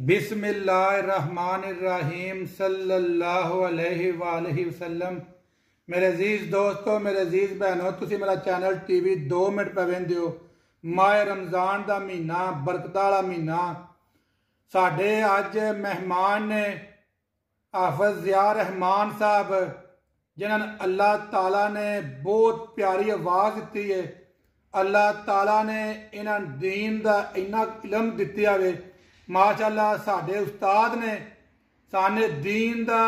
बिस्मिल्लाहिर्रहमानिर्रहीम सल्लल्लाहु अलैहि वसल्लम। मेरे अजीज दोस्तों, मेरे अजीज बहनों, तुसी मेरा चैनल टीवी 2 मिनट पे वेंदे हो। माह रमजान का महीना, बरकत वाला महीना। साडे अज मेहमान ने हाफिज ज़िया रहमान साहब, जिन्होंने अल्लाह ताला ने बहुत प्यारी आवाज़ दी है। अल्लाह ताला ने इन्हां दीन का इन्ना इलम दिता है। माशाअल्लाह साडे उस्ताद ने साने दीन का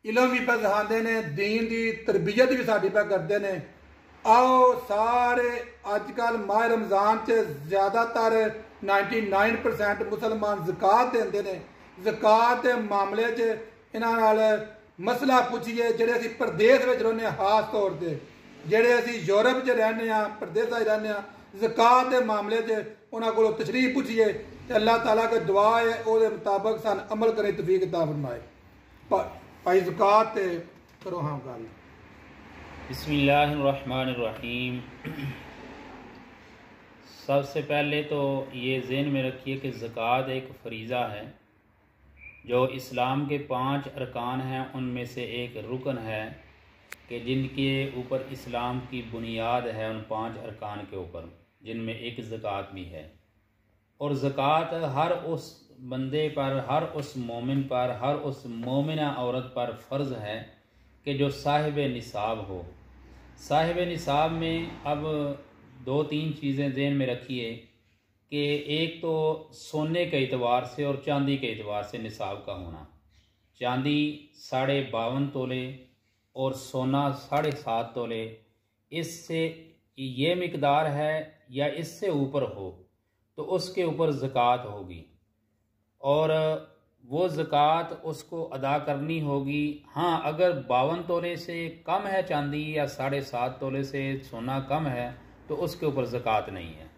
इलम भी पे सिखाते हैं, दीन की तरबियत भी साडी पे करते हैं। आओ सारे अजकल माह रमजान च ज़्यादातर 99% मुसलमान ज़कात देंदे ने। ज़कात के मामले च इन्हां नाल मसला पूछिए जेड़े असीं प्रदेश में रहने, खास तौर पर जेड़े असीं यूरोप च रहने, प्रदेशा च रहने, ज़कात के मामले च उन्हां कोलों तशरीह पूछिए तो अल्लाह ताला के दुआ है उसके मुताबिक सान अमल करने तौफीक अता फरमाए। भाई ज़कात ते करो हाँ गल। बिस्मिल्लाहिर्रहमानिर्रहीम। सबसे पहले तो ये ज़हन में रखिए कि ज़कात एक फ़रीज़ा है जो इस्लाम के 5 अरकान हैं, उनमें से एक रुकन है कि जिनके ऊपर इस्लाम की बुनियाद है, उन 5 अरकान के ऊपर, जिनमें एक ज़कात भी है। और ज़कात हर उस बंदे पर, हर उस मोमिन पर, हर उस मोमिना औरत पर फ़र्ज़ है कि जो साहिब निसाब हो। साहिब निसाब में अब 2-3 चीज़ें ज़हन में रखिए कि एक तो सोने के एतबार से और चांदी के एतबार से निसाब का होना। चांदी 52.5 तोले और सोना 7.5 तोले, इससे ये मिकदार है या इससे ऊपर हो तो उसके ऊपर ज़कात होगी और वो ज़कात उसको अदा करनी होगी। हाँ, अगर 52 तोले से कम है चांदी या 7.5 तोले से सोना कम है तो उसके ऊपर ज़कात नहीं है।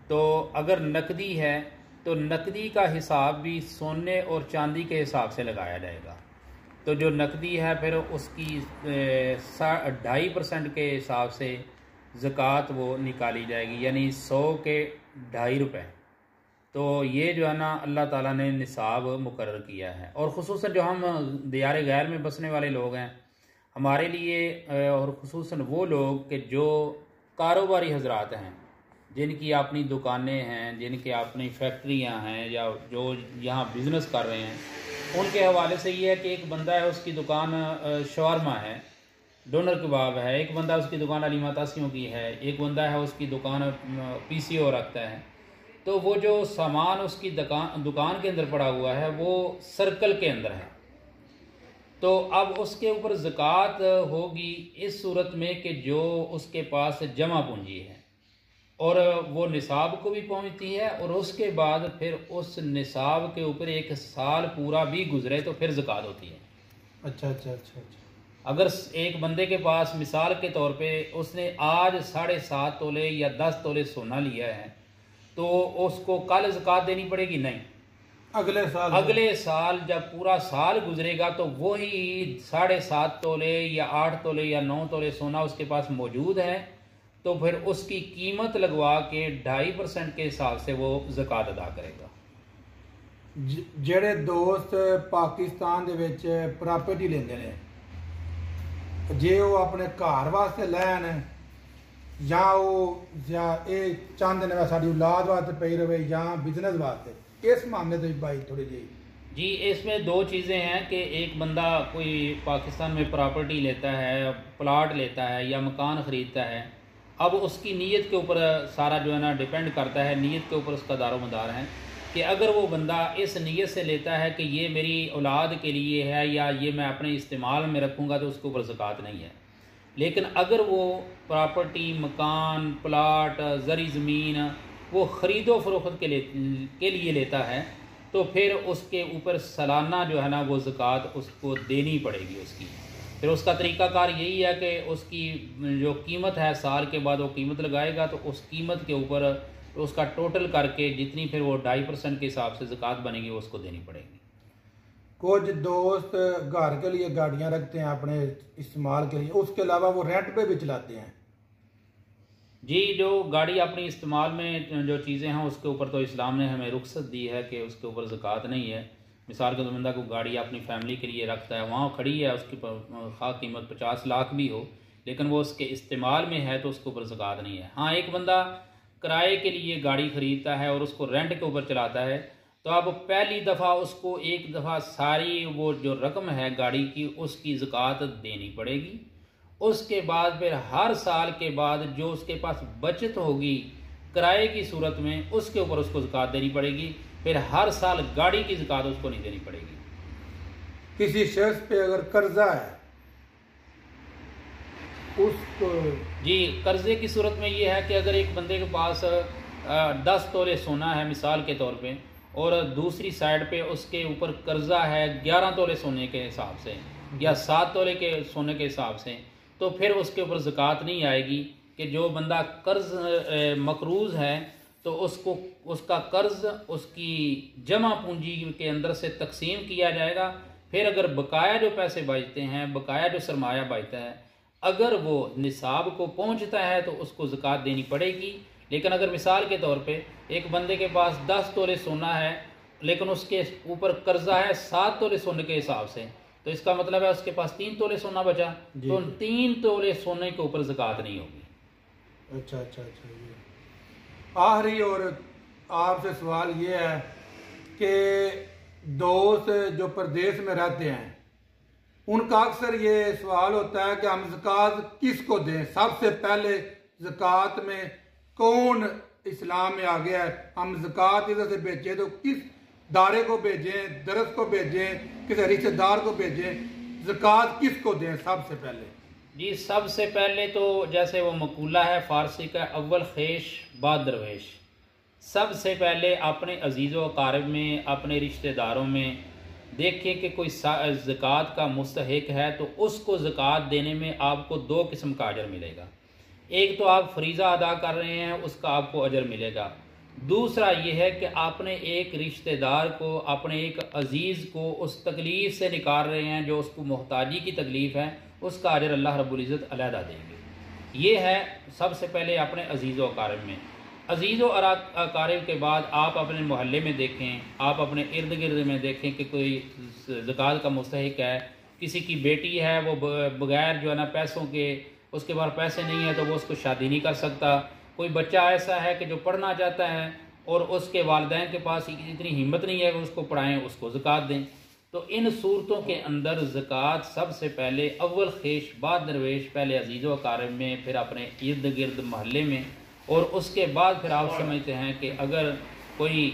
तो अगर नकदी है तो नकदी का हिसाब भी सोने और चांदी के हिसाब से लगाया जाएगा। तो जो नकदी है फिर उसकी 2.5% के हिसाब से ज़कात वो निकाली जाएगी, यानी 100 के 2.5 रुपये। तो ये जो है ना अल्लाह ताला ने निसाब मुकर्रर किया है। और ख़ुसूसन जो हम दियारे गैर में बसने वाले लोग हैं, हमारे लिए और ख़ुसूसन वो लोग कि जो कारोबारी हजरात हैं, जिनकी अपनी दुकानें हैं, जिनके अपनी फैक्ट्रियां हैं या जो यहाँ बिज़नेस कर रहे हैं, उनके हवाले से ये है कि एक बंदा है उसकी दुकान शवारमा है, डोनर कबाब है, एक बंदा उसकी दुकान अलीमा तासियों की है, एक बंदा है उसकी दुकान PCO रखता है। तो वो जो सामान उसकी दुकान के अंदर पड़ा हुआ है वो सर्कल के अंदर है। तो अब उसके ऊपर ज़कात होगी इस सूरत में कि जो उसके पास जमा पूंजी है और वो निसाब को भी पहुंचती है और उसके बाद फिर उस निसाब के ऊपर 1 साल पूरा भी गुजरे तो फिर ज़कात होती है। अच्छा। अगर एक बंदे के पास मिसाल के तौर पे उसने आज 7.5 तोले या 10 तोले सोना लिया है तो उसको कल ज़कात देनी पड़ेगी? नहीं, अगले साल जब पूरा साल गुजरेगा तो वही 7.5 तोले या 8 तोले या 9 तोले सोना उसके पास मौजूद है तो फिर उसकी कीमत लगवा के 2.5% के हिसाब से वो ज़कात अदा करेगा। जेड़े दोस्त पाकिस्तान दे विच प्रॉपर्टी लेंदे ने, जे वो अपने घर वास्ते लैन या चाहते ने साड़ी औलाद वास्ते पई रहे या बिजनेस वास्ते, इस मामले तो भाई थोड़ी जी इसमें 2 चीज़ें हैं कि एक बंदा कोई पाकिस्तान में प्रॉपर्टी लेता है, प्लाट लेता है या मकान ख़रीदता है। अब उसकी नीयत के ऊपर सारा जो है ना डिपेंड करता है, नीयत के ऊपर उसका दारोमदार है कि अगर वो बंदा इस नीयत से लेता है कि ये मेरी औलाद के लिए है या ये मैं अपने इस्तेमाल में रखूँगा तो उसके ऊपर ज़कात नहीं है। लेकिन अगर वो प्रॉपर्टी, मकान, प्लाट, ज़री ज़मीन वो ख़रीदो फ़रोख्त के लिए लेता है तो फिर उसके ऊपर सालाना जो है ना वो ज़कात उसको देनी पड़ेगी उसकी। फिर उसका तरीक़ाकार यही है कि उसकी जो कीमत है साल के बाद वो कीमत लगाएगा तो उस कीमत के ऊपर उसका टोटल करके जितनी फिर वो 2.5% के हिसाब से ज़कात बनेगी वो उसको देनी पड़ेगी। कुछ दोस्त घर के लिए गाड़ियां रखते हैं अपने इस्तेमाल के लिए, उसके अलावा वो रेंट पे भी चलाते हैं। जी, जो गाड़ी अपनी इस्तेमाल में जो चीज़ें हैं उसके ऊपर तो इस्लाम ने हमें रुख्सत दी है कि उसके ऊपर ज़कात नहीं है। मिसाल के तौर बंदा को गाड़ी अपनी फैमिली के लिए रखता है, वहाँ खड़ी है, उसकी खा कीमत 50 लाख भी हो, लेकिन वो उसके इस्तेमाल में है तो उसके ऊपर ज़कात नहीं है। हाँ, एक बंदा किराए के लिए गाड़ी ख़रीदता है और उसको रेंट के ऊपर चलाता है, तो अब पहली दफ़ा उसको एक दफ़ा सारी वो जो रकम है गाड़ी की उसकी ज़कात देनी पड़ेगी। उसके बाद फिर हर साल के बाद जो उसके पास बचत होगी किराए की सूरत में उसके ऊपर उसको ज़कात देनी पड़ेगी। फिर हर साल गाड़ी की ज़कात उसको नहीं देनी पड़ेगी। किसी शख्स पे अगर कर्जा है उसको, जी, कर्जे की सूरत में ये है कि अगर एक बंदे के पास 10 तोले सोना है मिसाल के तौर पे, और दूसरी साइड पे उसके ऊपर कर्जा है 11 तोले सोने के हिसाब से या 7 तोले के सोने के हिसाब से, तो फिर उसके ऊपर ज़कात नहीं आएगी। कि जो बंदा कर्ज मकरूज़ है तो उसको उसका कर्ज उसकी जमा पूंजी के अंदर से तकसीम किया जाएगा। फिर अगर बकाया जो पैसे बचते हैं, बकाया जो सरमाया बचता है, अगर वो निसाब को पहुंचता है तो उसको ज़कात देनी पड़ेगी। लेकिन अगर मिसाल के तौर पे एक बंदे के पास 10 तोले सोना है लेकिन उसके ऊपर कर्जा है 7 तोले सोने के हिसाब से, तो इसका मतलब है उसके पास 3 तोले सोना बचा, तो 3 तोले सोने के ऊपर ज़कात नहीं होगी। अच्छा। आखिरी और आपसे सवाल ये है कि दोस्त जो प्रदेश में रहते हैं उनका अक्सर ये सवाल होता है कि हम ज़कात किसको दें। सबसे पहले ज़कात में कौन इस्लाम में आ गया है, हम ज़कात इधर से भेजें तो किस दारे को भेजें, दरस को भेजें, किसी रिश्तेदार को भेजें, ज़कात किसको दें सबसे पहले? जी, सबसे पहले तो जैसे वो मकूला है फारसी का, अव्वल खेश बाद दरवेश। सबसे पहले अपने अजीज़ व अकारिब में, अपने रिश्तेदारों में देखिए कि कोई ज़कात का मुस्तहिक है तो उसको ज़कात देने में आपको 2 किस्म का अजर मिलेगा। एक तो आप फरीज़ा अदा कर रहे हैं उसका आपको अजर मिलेगा। दूसरा ये है कि आपने एक रिश्तेदार को, अपने एक अजीज़ को उस तकलीफ़ से निकाल रहे हैं जो उसको मोहताजी की तकलीफ़ है, उसका अजर अल्लाह रब्बुल इज़्ज़त अलहदा देंगे। ये है सबसे पहले अपने अजीज़ व अकारिब में। अजीज़ व अकारिब के बाद आप अपने मोहल्ले में देखें, आप अपने इर्द गिर्द में देखें कि कोई ज़कात का मुस्तहिक है। किसी की बेटी है वो बग़ैर जो है ना पैसों के, उसके पास पैसे नहीं है तो वो उसको शादी नहीं कर सकता। कोई बच्चा ऐसा है कि जो पढ़ना चाहता है और उसके वालिदैन के पास इतनी हिम्मत नहीं है कि उसको पढ़ाएं, उसको ज़कात दें। तो इन सूरतों के अंदर ज़कात सबसे पहले अव्वल खेश बाद दरवेश, पहले अजीज़ व अकारिब में, फिर अपने इर्द गिर्द महल्ले में, और उसके बाद फिर आप समझते हैं कि अगर कोई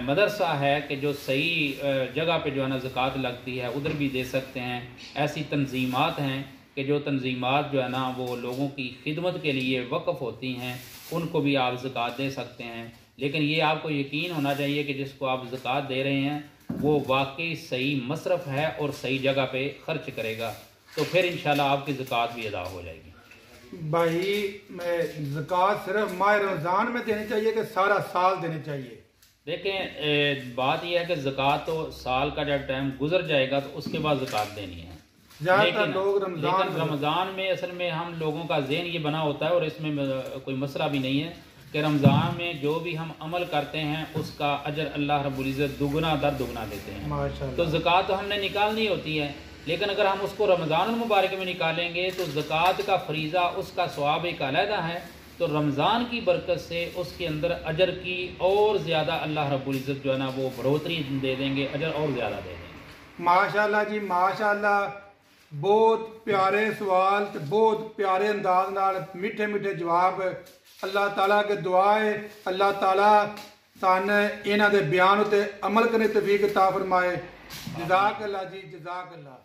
मदरसा है कि जो सही जगह पे जो है ना ज़कात लगती है उधर भी दे सकते हैं। ऐसी तंजीमात हैं कि जो तंजीमात जो है ना वो लोगों की खिदमत के लिए वक़फ़ होती हैं, उनको भी आप ज़कात दे सकते हैं। लेकिन ये आपको यकीन होना चाहिए कि जिसको आप ज़कात दे रहे हैं वो वाकई सही मसरफ़ है और सही जगह पे ख़र्च करेगा, तो फिर इंशाल्लाह आपकी ज़कात भी अदा हो जाएगी। भाई, मैं ज़कात सिर्फ माह रमज़ान में देनी चाहिए कि सारा साल देनी चाहिए? देखें, बात यह है कि ज़कात तो साल का जब टाइम गुजर जाएगा तो उसके बाद ज़कात देनी है। ज़्यादातर लोग लेकिन रमज़ान में असल में हम लोगों का ज़हन ये बना होता है, और इसमें कोई मसला भी नहीं है कि रमज़ान में जो भी हम अमल करते हैं उसका अजर अल्लाह रब्बुल इज़्ज़त दुगना दर दुगना देते हैं। माशाअल्लाह। तो ज़कात तो हमने निकालनी होती है, लेकिन अगर हम उसको रमज़ान मुबारक में निकालेंगे तो ज़कात का फरीज़ा, उसका सवाब एक अलहदा है, तो रमज़ान की बरकत से उसके अंदर अजर की और ज़्यादा अल्लाह रब्बुल इज़्ज़त जो है ना वो बढ़ोतरी दे देंगे, अजर और ज़्यादा दे देंगे। माशाअल्लाह जी, माशाअल्लाह। बहुत प्यारे सवाल, बहुत प्यारे अंदाज नाल मीठे मीठे जवाब। अल्लाह ताला के दुआ है अल्लाह ताला सानू इन्हां दे बयान उत्ते अमल करने तौफीक अता फरमाए। जज़ाक अल्लाह जी, जज़ाक अल्लाह।